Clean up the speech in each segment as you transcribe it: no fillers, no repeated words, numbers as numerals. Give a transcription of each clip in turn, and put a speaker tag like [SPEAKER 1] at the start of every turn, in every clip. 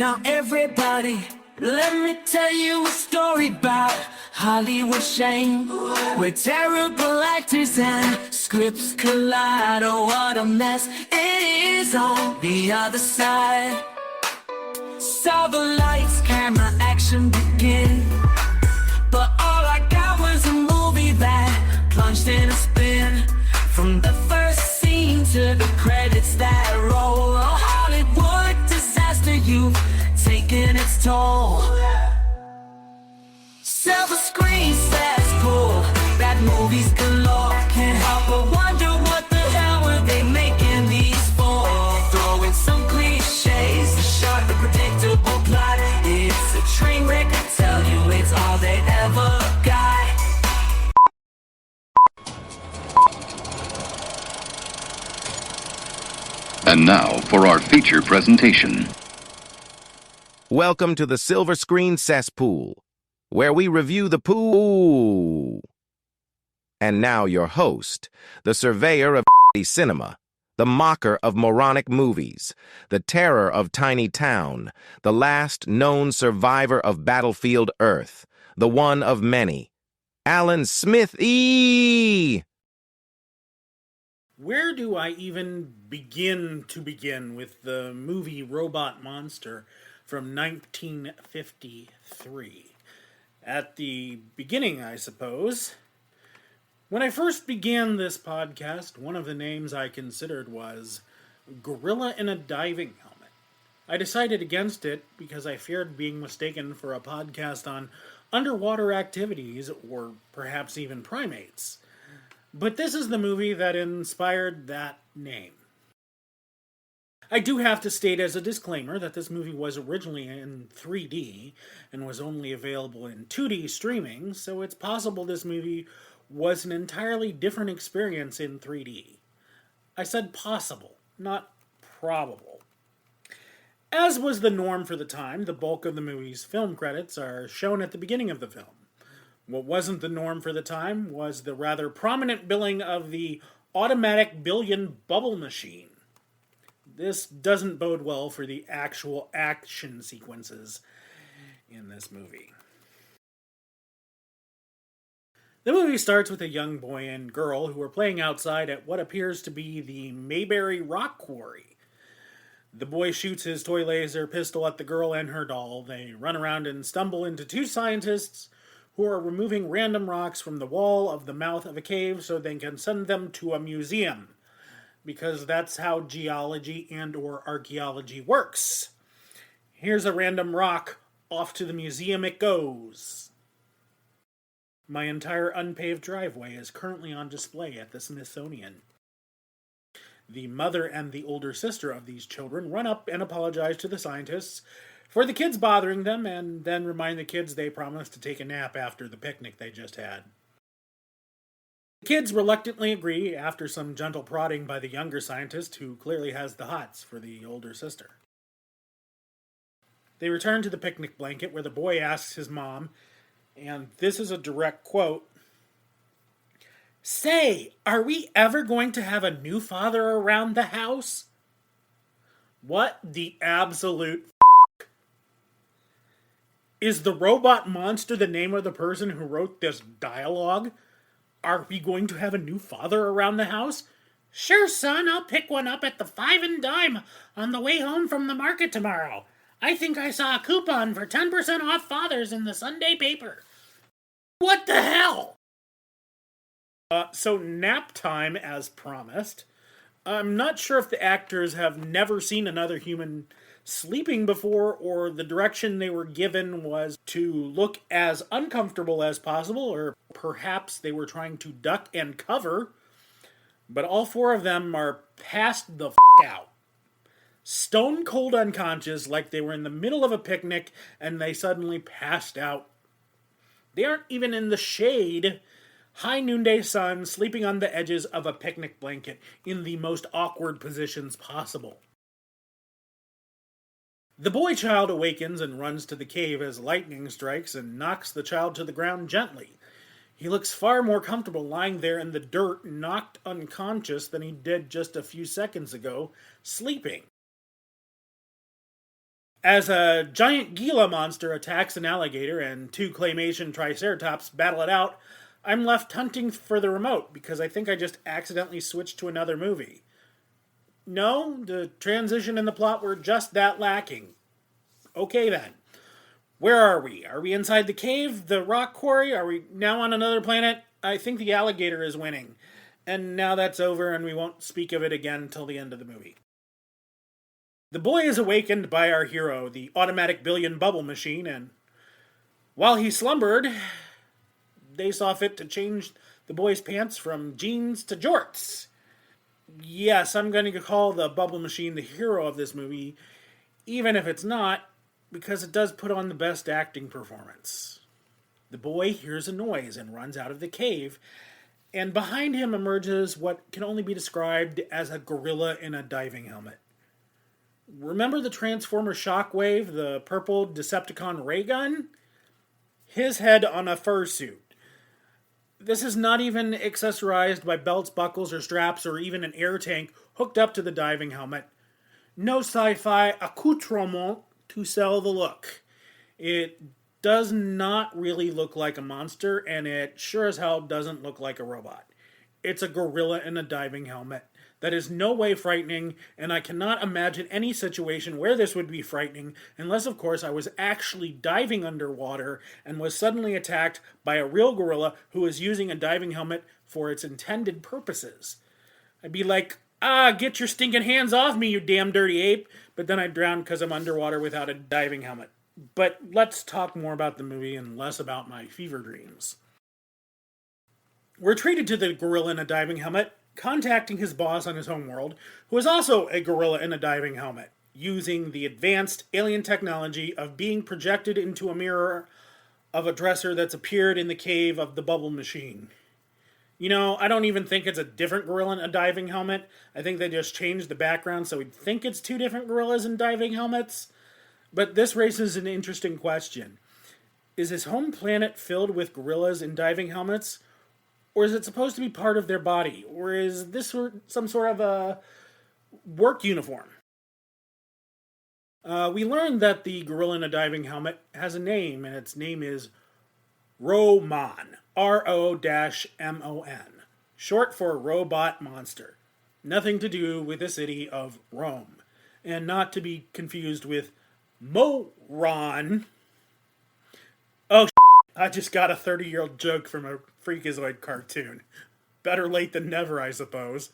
[SPEAKER 1] Now everybody, let me tell you a story about Hollywood shame, where terrible actors and scripts collide. Oh, what a mess it is on the other side. Saw the lights, camera, action begin, but all I got was a movie that plunged in a spin. From the first scene to the credits that roll, a Hollywood disaster, you've taken its toll. Silver Screen Cesspool, bad movies galore. Can't help but wonder what the hell were they making these for? Throw in some cliches, a sharp and predictable plot. It's a train wreck, I tell you, it's all they ever got.
[SPEAKER 2] And now for our feature presentation.
[SPEAKER 3] Welcome to the Silver Screen Cesspool, where we review the pool. And now your host, the surveyor of cinema, the mocker of moronic movies, the terror of tiny town, the last known survivor of battlefield Earth, the one of many, Alan Smithee.
[SPEAKER 4] Where do I even begin with the movie Robot Monster from 1953? At the beginning, I suppose. When I first began this podcast, one of the names I considered was Gorilla in a Diving Helmet. I decided against it because I feared being mistaken for a podcast on underwater activities or perhaps even primates. But this is the movie that inspired that name. I do have to state as a disclaimer that this movie was originally in 3D and was only available in 2D streaming, so it's possible this movie was an entirely different experience in 3D. I said possible, not probable. As was the norm for the time, the bulk of the movie's film credits are shown at the beginning of the film. What wasn't the norm for the time was the rather prominent billing of the automatic billion bubble machine. This doesn't bode well for the actual action sequences in this movie. The movie starts with a young boy and girl who are playing outside at what appears to be the Mayberry Rock quarry. The boy shoots his toy laser pistol at the girl and her doll. They run around and stumble into two scientists who are removing random rocks from the wall of the mouth of a cave so they can send them to a museum. Because that's how geology and or archaeology works. Here's a random rock, off to the museum it goes. My entire unpaved driveway is currently on display at the Smithsonian. The mother and the older sister of these children run up and apologize to the scientists for the kids bothering them, and then remind the kids they promised to take a nap after the picnic they just had. The kids reluctantly agree after some gentle prodding by the younger scientist, who clearly has the hots for the older sister. They return to the picnic blanket where the boy asks his mom, and this is a direct quote, "Say, are we ever going to have a new father around the house?" What the absolute Is the Robot Monster the name of the person who wrote this dialogue? Are we going to have a new father around the house? Sure, son, I'll pick one up at the 5 and dime on the way home from the market tomorrow. I think I saw a coupon for 10% off fathers in the Sunday paper. What the hell? So nap time as promised. I'm not sure if the actors have never seen another human sleeping before, or the direction they were given was to look as uncomfortable as possible, or perhaps they were trying to duck and cover, but all four of them are passed the out. Stone cold unconscious, like they were in the middle of a picnic and they suddenly passed out. They aren't even in the shade. High noonday sun, sleeping on the edges of a picnic blanket in the most awkward positions possible. The boy child awakens and runs to the cave as lightning strikes and knocks the child to the ground gently. He looks far more comfortable lying there in the dirt, knocked unconscious, than he did just a few seconds ago, sleeping. As a giant Gila monster attacks an alligator and two claymation triceratops battle it out, I'm left hunting for the remote because I think I just accidentally switched to another movie. No, the transition and the plot were just that lacking. Okay then. Where are we? Are we inside the cave, the rock quarry? Are we now on another planet? I think the alligator is winning. And now that's over and we won't speak of it again until the end of the movie. The boy is awakened by our hero, the automatic billion bubble machine, and while he slumbered, they saw fit to change the boy's pants from jeans to jorts. Yes, I'm going to call the bubble machine the hero of this movie, even if it's not, because it does put on the best acting performance. The boy hears a noise and runs out of the cave, and behind him emerges what can only be described as a gorilla in a diving helmet. Remember the Transformer Shockwave, the purple Decepticon ray gun? His head on a fursuit. This is not even accessorized by belts, buckles, or straps, or even an air tank hooked up to the diving helmet. No sci-fi accoutrement to sell the look. It does not really look like a monster, and it sure as hell doesn't look like a robot. It's a gorilla in a diving helmet. That is no way frightening, and I cannot imagine any situation where this would be frightening, unless, of course, I was actually diving underwater and was suddenly attacked by a real gorilla who was using a diving helmet for its intended purposes. I'd be like, get your stinking hands off me, you damn dirty ape, but then I'd drown because I'm underwater without a diving helmet. But let's talk more about the movie and less about my fever dreams. We're treated to the gorilla in a diving helmet, contacting his boss on his homeworld, who is also a gorilla in a diving helmet, using the advanced alien technology of being projected into a mirror of a dresser that's appeared in the cave of the bubble machine. You know, I don't even think it's a different gorilla in a diving helmet. I think they just changed the background so we'd think it's two different gorillas in diving helmets. But this raises an interesting question. Is his home planet filled with gorillas in diving helmets? Or is it supposed to be part of their body? Or is this some sort of a work uniform? We learned that the gorilla in a diving helmet has a name, and its name is Roman. R-O-M-O-N. Short for robot monster. Nothing to do with the city of Rome. And not to be confused with Moron. Oh, I just got a 30-year-old joke from a Freakazoid cartoon. Better late than never, I suppose.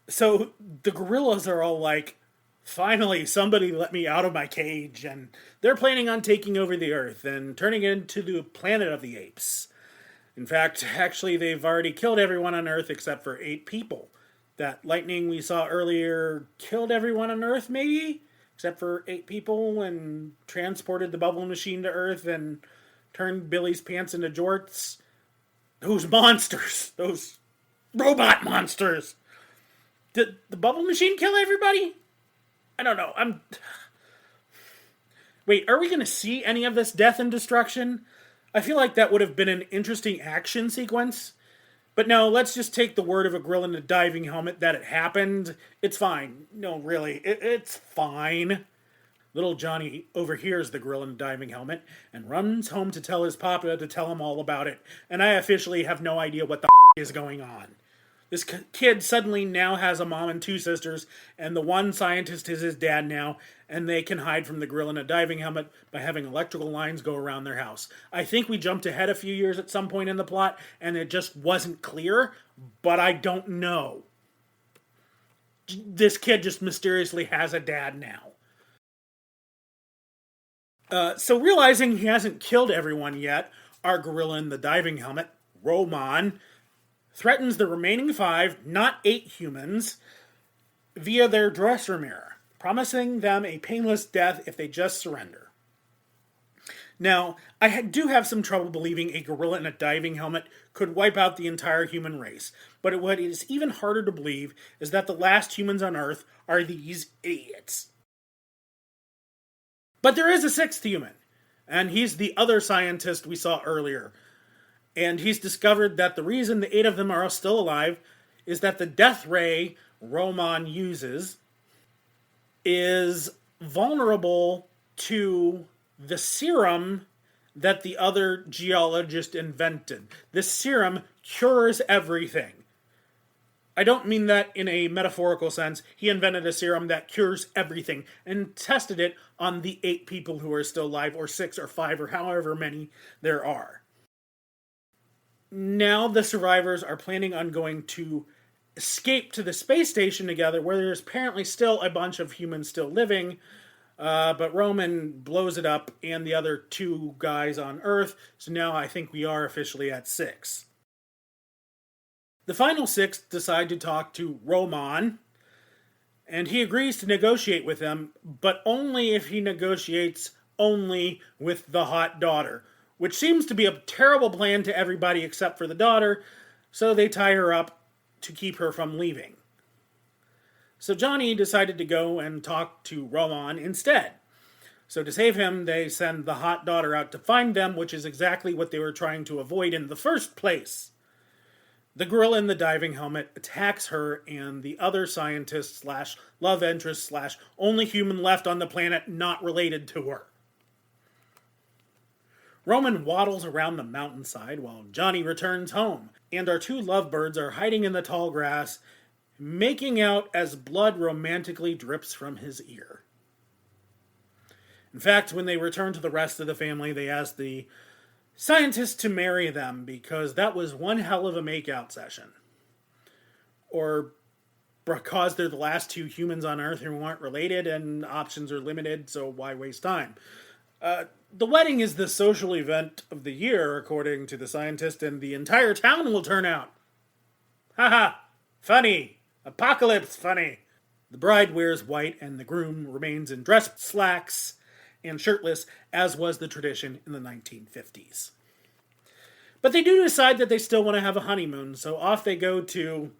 [SPEAKER 4] So the gorillas are all like, finally, somebody let me out of my cage, and they're planning on taking over the Earth and turning it into the planet of the apes. In fact, actually, they've already killed everyone on Earth except for 8 people. That lightning we saw earlier killed everyone on Earth, maybe? Except for 8 people, and transported the bubble machine to Earth and turned Billy's pants into jorts. Those monsters! Those robot monsters! Did the bubble machine kill everybody? I don't know. Wait, are we going to see any of this death and destruction? I feel like that would have been an interesting action sequence. But no, let's just take the word of a gorilla in a diving helmet that it happened. It's fine. No, really, it's fine. Little Johnny overhears the gorilla in a diving helmet and runs home to tell his papa to tell him all about it. And I officially have no idea what the is going on. This kid suddenly now has a mom and 2 sisters, and the one scientist is his dad now, and they can hide from the gorilla in a diving helmet by having electrical lines go around their house. I think we jumped ahead a few years at some point in the plot, and it just wasn't clear, but I don't know. This kid just mysteriously has a dad now. So realizing he hasn't killed everyone yet, our gorilla in the diving helmet, Roman, threatens the remaining 5, not 8 humans, via their dresser mirror, promising them a painless death if they just surrender. Now, I do have some trouble believing a gorilla in a diving helmet could wipe out the entire human race, but what is even harder to believe is that the last humans on Earth are these idiots. But there is a 6th human, and he's the other scientist we saw earlier. And he's discovered that the reason the 8 of them are still alive is that the death ray Roman uses is vulnerable to the serum that the other geologist invented. This serum cures everything. I don't mean that in a metaphorical sense. He invented a serum that cures everything and tested it on the 8 people who are still alive, or 6 or 5 or however many there are. Now the survivors are planning on going to escape to the space station together, where there's apparently still a bunch of humans still living, but Roman blows it up and the other 2 guys on Earth, so now I think we are officially at 6. The final 6 decide to talk to Roman, and he agrees to negotiate with them, but only if he negotiates only with the hot daughter, which seems to be a terrible plan to everybody except for the daughter, so they tie her up to keep her from leaving. So Johnny decided to go and talk to Roman instead. So to save him, they send the hot daughter out to find them, which is exactly what they were trying to avoid in the first place. The gorilla in the diving helmet attacks her and the other scientist slash love interest slash only human left on the planet not related to her. Roman waddles around the mountainside while Johnny returns home, and our 2 lovebirds are hiding in the tall grass, making out as blood romantically drips from his ear. In fact, when they return to the rest of the family, they ask the scientist to marry them, because that was one hell of a makeout session. Or because they're the last 2 humans on Earth who aren't related and options are limited, so why waste time? The wedding is the social event of the year, according to the scientist, and the entire town will turn out. Haha, funny. Apocalypse funny. The bride wears white and the groom remains in dress slacks and shirtless, as was the tradition in the 1950s. But they do decide that they still want to have a honeymoon, so off they go to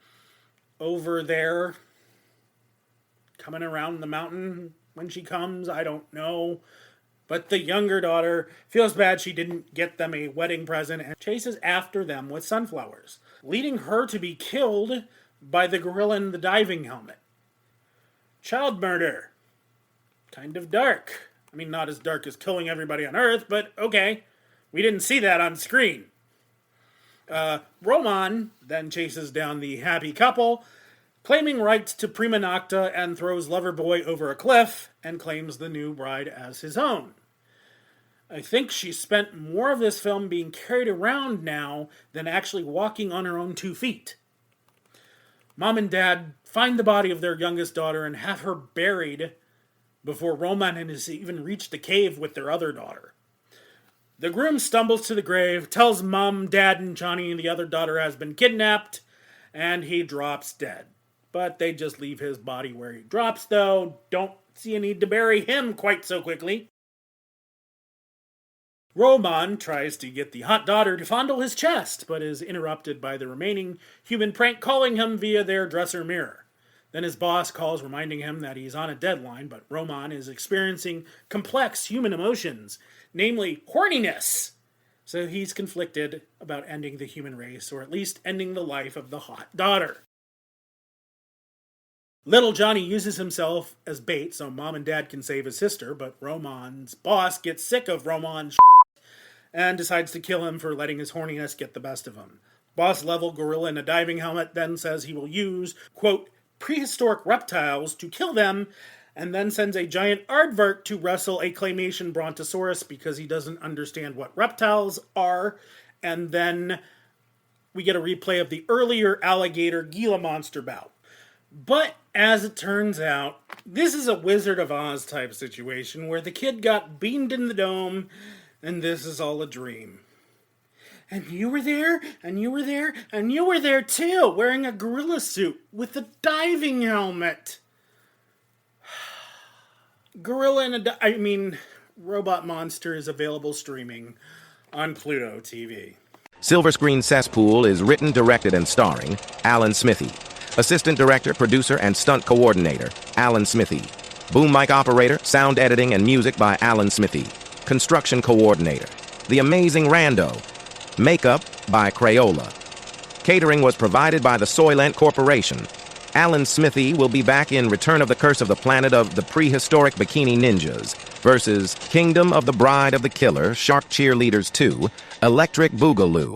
[SPEAKER 4] over there, coming around the mountain when she comes, I don't know. But the younger daughter feels bad she didn't get them a wedding present and chases after them with sunflowers, leading her to be killed by the gorilla in the diving helmet. Child murder. Kind of dark. I mean, not as dark as killing everybody on Earth, but okay. We didn't see that on screen. Roman then chases down the happy couple, claiming rights to prima nocta, and throws Loverboy over a cliff and claims the new bride as his own. I think she spent more of this film being carried around now than actually walking on her own 2 feet. Mom and Dad find the body of their youngest daughter and have her buried before Roman has even reached the cave with their other daughter. The groom stumbles to the grave, tells Mom, Dad, and Johnny the other daughter has been kidnapped, and he drops dead. But they just leave his body where he drops, though. Don't see a need to bury him quite so quickly. Roman tries to get the hot daughter to fondle his chest, but is interrupted by the remaining human prank calling him via their dresser mirror. Then his boss calls, reminding him that he's on a deadline, but Roman is experiencing complex human emotions, namely horniness. So he's conflicted about ending the human race, or at least ending the life of the hot daughter. Little Johnny uses himself as bait so Mom and Dad can save his sister, but Roman's boss gets sick of Roman's and decides to kill him for letting his horniness get the best of him. Boss-level gorilla in a diving helmet then says he will use, quote, prehistoric reptiles to kill them, and then sends a giant aardvark to wrestle a claymation brontosaurus because he doesn't understand what reptiles are, and then we get a replay of the earlier alligator Gila monster bout. But, as it turns out, this is a Wizard of Oz type situation where the kid got beamed in the dome, and this is all a dream. And you were there, and you were there, and you were there too, wearing a gorilla suit with a diving helmet. Robot Monster is available streaming on Pluto TV.
[SPEAKER 3] Silver Screen Cesspool is written, directed, and starring Alan Smithee. Assistant Director, Producer, and Stunt Coordinator, Alan Smithee. Boom mic operator, sound editing, and music by Alan Smithee. Construction Coordinator, The Amazing Rando. Makeup by Crayola. Catering was provided by the Soylent Corporation. Alan Smithee will be back in Return of the Curse of the Planet of the Prehistoric Bikini Ninjas versus Kingdom of the Bride of the Killer, Shark Cheerleaders 2, Electric Boogaloo.